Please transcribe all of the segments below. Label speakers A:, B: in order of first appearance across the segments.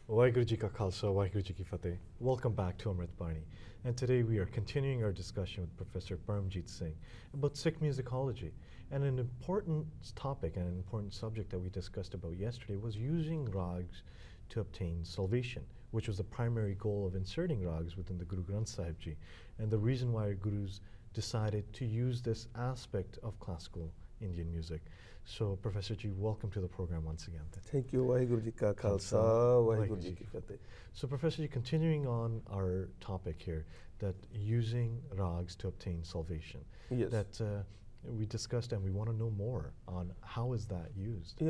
A: Waheguru Ji Ka Khalsa, Waheguru Ji Ki Fateh. Welcome back to Amrit Bani. And today we are continuing our discussion with Professor Paramjeet Singh about Sikh musicology. And an important topic and an important subject that we discussed about yesterday was using rags to obtain salvation, which was the primary goal of inserting rags within the Guru Granth Sahib Ji. And the reason why our gurus decided to use this aspect of classical Indian music. So, Professor Ji, welcome to the program once again.
B: Thank you. Waheguru Ji Ka Khalsa, Waheguru Ji Ki Fateh.
A: So, Professor Ji, continuing on our topic here, that using rags to obtain salvation.
B: Yes.
A: That we discussed, and we want to know more on how is that used.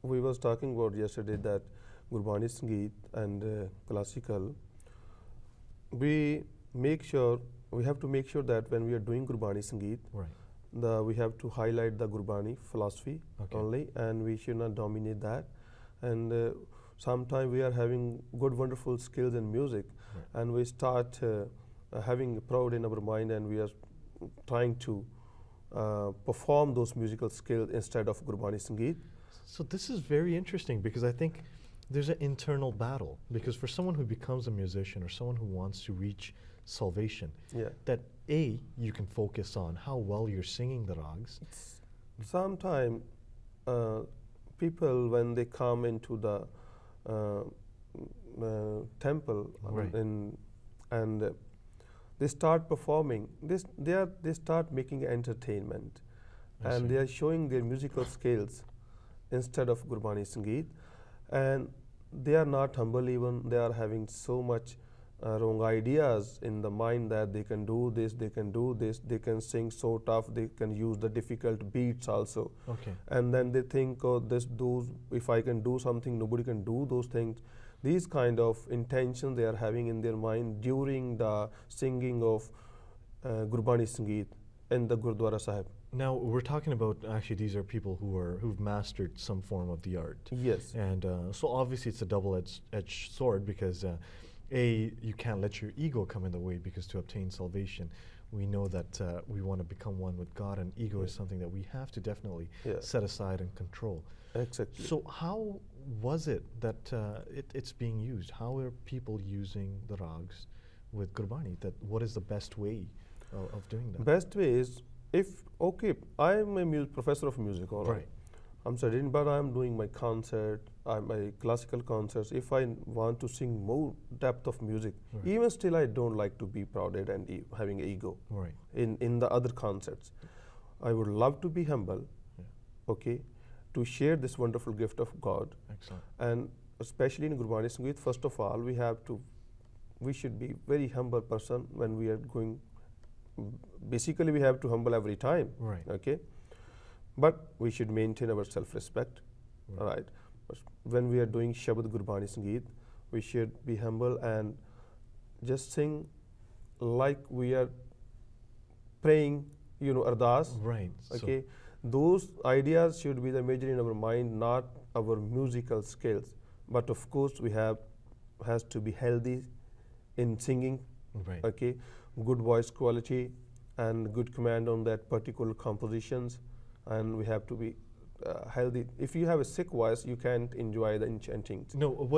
B: We was talking about yesterday that Gurbani Sangeet and classical, we have to make sure that when we are doing Gurbani Sangeet,
A: right,
B: we have to highlight the Gurbani philosophy only, and we should not dominate that. And sometimes we are having good, wonderful skills in music, right, and we start having proud in our mind, and we are trying to perform those musical skills instead of Gurbani Sangeet.
A: So this is very interesting, because I think there's an internal battle, because for someone who becomes a musician or someone who wants to reach salvation, that you can focus on how well you're singing the rags.
B: Sometimes people, when they come into the temple,
A: right,
B: and they start performing, they start making entertainment, and they are showing their musical skills instead of Gurbani Sangeet, and they are not humble even. They are having so much wrong ideas in the mind that they can do this, they can do this, they can sing so tough, they can use the difficult beats also. And then they think, oh, if I can do something, nobody can do those things. These kind of intentions they are having in their mind during the singing of Gurbani Sangeet in the Gurdwara Sahib.
A: Now, we're talking about, actually, these are people who've mastered some form of the art.
B: Yes.
A: And so obviously it's a double-edged sword, because you can't let your ego come in the way, because to obtain salvation, we know that we want to become one with God, and ego is something that we have to definitely set aside and control.
B: Exactly.
A: So how was it that it's being used? How are people using the rags with Gurbani? What is the best way of doing that?
B: Best way is, I'm a professor of music, all right. I'm studying, but I'm doing my my classical concerts. If I want to sing more depth of music, even still I don't like to be prouded and having ego in the other concerts. I would love to be humble, to share this wonderful gift of God.
A: Excellent.
B: And especially in Gurbani Sangeet, first of all, we should be very humble person when we are going. Basically, we have to humble every time, but we should maintain our self-respect, right? When we are doing Shabad Gurbani Sangeet, we should be humble and just sing like we are praying, ardas.
A: Right.
B: Okay, those ideas should be the major in our mind, not our musical skills. But of course, has to be healthy in singing. Okay, good voice quality and good command on that particular compositions, and we have to be healthy. If you have a sick voice, you can't enjoy the enchanting.
A: No,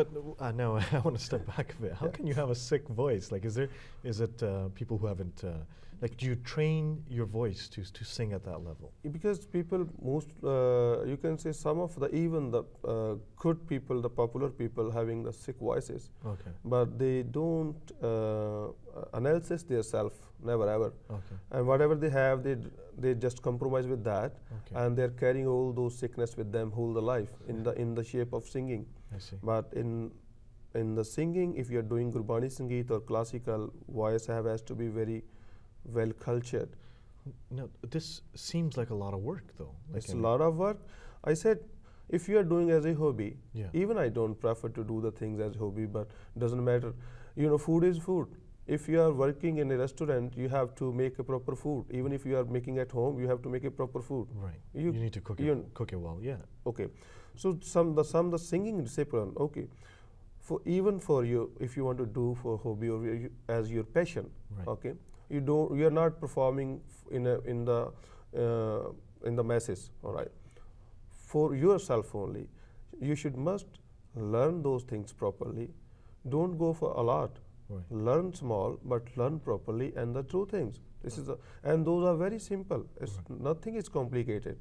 A: now I want to step back a bit. How can you have a sick voice? Like, is it people who haven't, do you train your voice to sing at that level?
B: Because people, you can say some of even the good people, the popular people having the sick voices, but they don't analyze their self, never ever. And whatever they have, they just compromise with that, and they're carrying all those sickness with them whole the life in the shape of singing.
A: I see.
B: But in the singing, if you're doing Gurbani Sangeet or classical, voice has to be very well cultured.
A: No, this seems like a lot of work, though.
B: It's a lot of work. I said, if you are doing as a hobby, even I don't prefer to do the things as a hobby, but doesn't matter. Food is food. If you are working in a restaurant, you have to make a proper food. Even if you are making at home, you have to make a proper food.
A: Right. You need to cook it well. Yeah.
B: Okay. So the singing discipline. Okay. Even for you, if you want to do for hobby or as your passion. Okay. You are not performing in the masses, all right. For yourself only, you must learn those things properly. Don't go for a lot.
A: Right.
B: Learn small, but learn properly and the true things. This is and those are very simple. It's nothing is complicated.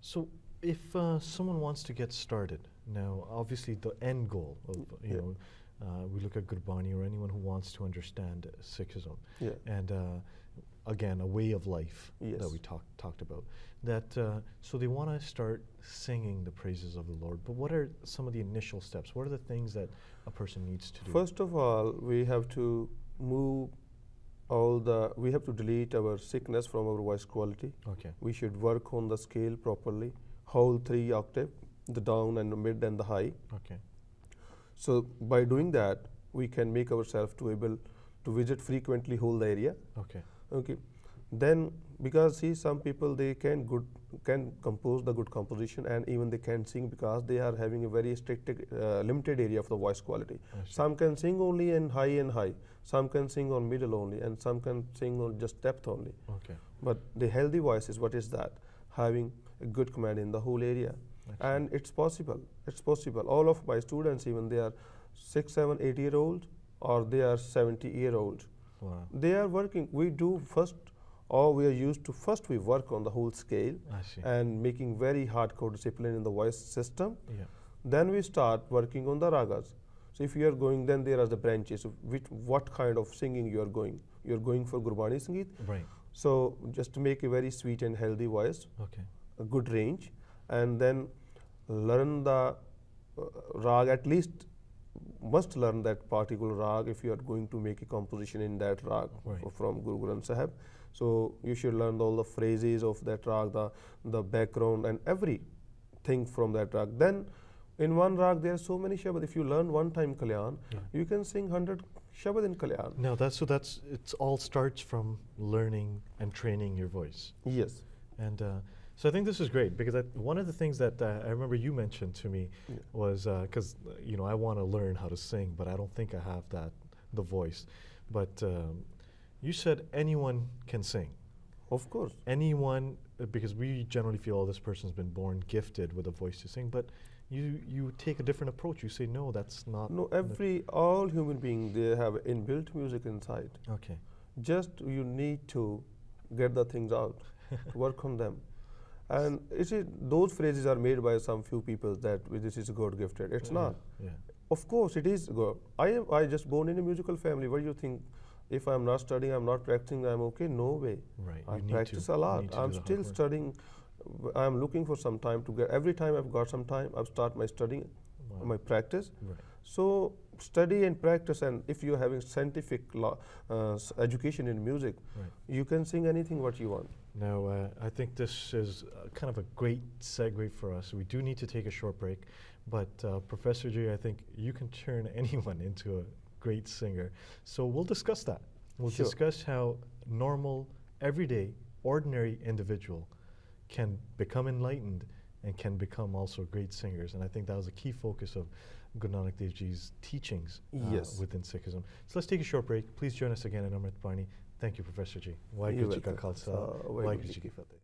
A: So, if someone wants to get started, now obviously the end goal of we look at Gurbani or anyone who wants to understand Sikhism, and again a way of life that we talked about. That so they want to start singing the praises of the Lord. But what are some of the initial steps? What are the things that a person needs to do?
B: First of all, we have to move we have to delete our sickness from our voice quality.
A: Okay.
B: We should work on the scale properly, whole 3 octave, the down and the mid and the high.
A: Okay.
B: So by doing that, we can make ourselves to able to visit frequently whole the area.
A: Okay.
B: Okay. Then because see some people they can compose the good composition and even they can sing because they are having a very strict limited area of the voice quality. Some can sing only in high and high. Some can sing on middle only, and some can sing on just depth only.
A: Okay.
B: But the healthy voice is what is that? Having a good command in the whole area. And it's possible. It's possible. All of my students, even they are 6, 7, 8-year-old or they are 70-year-old.
A: Wow.
B: They are working. We do first, or we are used to first we work on the whole scale and making very hardcore discipline in the voice system.
A: Yeah.
B: Then we start working on the ragas. So if you are going, then there are the branches of what kind of singing you are going. You are going for Gurbani Sangeet.
A: Right.
B: So just to make a very sweet and healthy voice, a good range, and then learn the rag, at least must learn that particular rag if you are going to make a composition in that rag from Guru Granth Sahib. So you should learn all the phrases of that rag, the background and everything from that rag. Then in one rag there are so many shabad. If you learn one time Kalyan, you can sing 100 shabad in Kalyan.
A: Now it's all starts from learning and training your voice.
B: Yes.
A: And so I think this is great because one of the things that I remember you mentioned to me was because I want to learn how to sing, but I don't think I have the voice. But you said anyone can sing.
B: Of course.
A: Anyone, because we generally feel, oh, this person's been born gifted with a voice to sing, but you take a different approach. You say, no, that's not.
B: No, all human beings, they have inbuilt music inside.
A: Okay.
B: Just you need to get the things out, work on them. And those phrases are made by some few people that this is God gifted. It's not.
A: Yeah.
B: Of course, it is God. I just born in a musical family. What do you think? If I'm not studying, I'm not practicing, I'm okay? No way.
A: Right.
B: I practice a lot. I'm still studying. I'm looking for some time to get. Every time I've got some time, I've start my studying, my practice.
A: Right.
B: So study and practice, and if you're having scientific education in music, you can sing anything what you want.
A: Now, I think this is kind of a great segue for us. We do need to take a short break, but Professor G, I think you can turn anyone into a great singer. So we'll discuss that. We'll discuss how normal, everyday, ordinary individual can become enlightened and can become also great singers. And I think that was a key focus of Guru Nanak Dev Ji's teachings within Sikhism. So let's take a short break. Please join us again in Amrit Bani. Thank you, Professor Ji. Waheguru Ji Ka Khalsa, Waheguru Ji Ki Fateh.